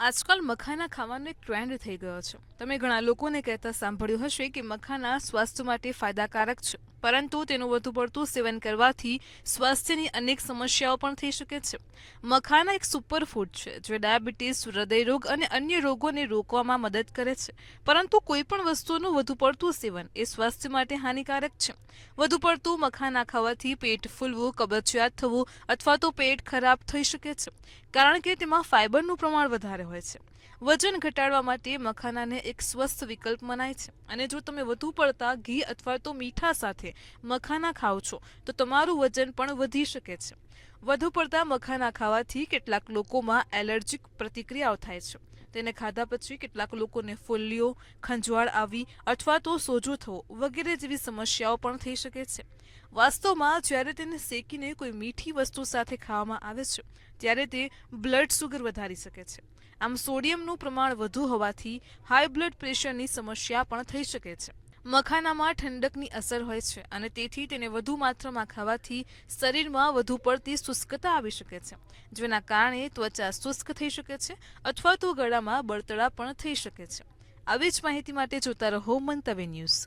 આજકાલ મખાના ખાવાનો એક ટ્રેન્ડ થઈ ગયો છે. તમે ઘણા લોકોને કહેતા સાંભળ્યું હશે કે મખાના સ્વાસ્થ્ય માટે ફાયદાકારક છે, પરંતુ તેનું વધુ પડતું સેવન કરવાથી સ્વાસ્થ્યની અનેક સમસ્યાઓ પણ થઈ શકે છે. મખાના એક સુપરફૂડ છે જે ડાયાબિટીસ, હૃદયરોગ અને અન્ય રોગોને રોકવામાં મદદ કરે છે, પરંતુ કોઈ પણ વસ્તુનું વધુ પડતું સેવન એ સ્વાસ્થ્ય માટે હાનિકારક છે. વધુ પડતું મખાના ખાવાથી પેટ ફૂલવું, કબજિયાત થવું અથવા તો પેટ ખરાબ થઈ શકે છે, કારણ કે તેમાં ફાઇબરનું પ્રમાણ વધારે હોય છે. વજન ઘટાડવા માટે મખાનાને એક સ્વસ્થ વિકલ્પ મનાય છે, અને જો તમે વધુ પડતા ઘી અથવા તો મીઠા સાથે મખાના ખાઓ છો તો તમારું વજન પણ વધી શકે છે. વધુ પડતા મખાના ખાવાથી કેટલાક લોકોમાં એલર્જીક પ્રતિક્રિયાઓ થાય છે. તેને ખાધા પછી કેટલાક લોકોને ફોલ્લીઓ, ખંજવાળ આવી અથવા તો સોજો થવો વગેરે જેવી સમસ્યાઓ પણ થઈ શકે છે. વાસ્તવમાં જ્યારે તેને શેકીને કોઈ મીઠી વસ્તુ સાથે ખાવામાં આવે છે ત્યારે તે બ્લડ સુગર વધારી શકે છે. આમ સોડિયમનું પ્રમાણ વધુ હોવાથી હાઈ બ્લડ પ્રેશરની સમસ્યા પણ થઈ શકે છે. મખાનામાં ઠંડકની અસર હોય છે અને તેથી તેને વધુ માત્રામાં ખાવાથી શરીરમાં વધુ પડતી શુષ્કતા આવી શકે છે, જેના કારણે ત્વચા શુષ્ક થઈ શકે છે અથવા તો ગળામાં બળતરા પણ થઈ શકે છે. આવી જ માહિતી માટે જોતા રહો મંતવ્ય ન્યૂઝ.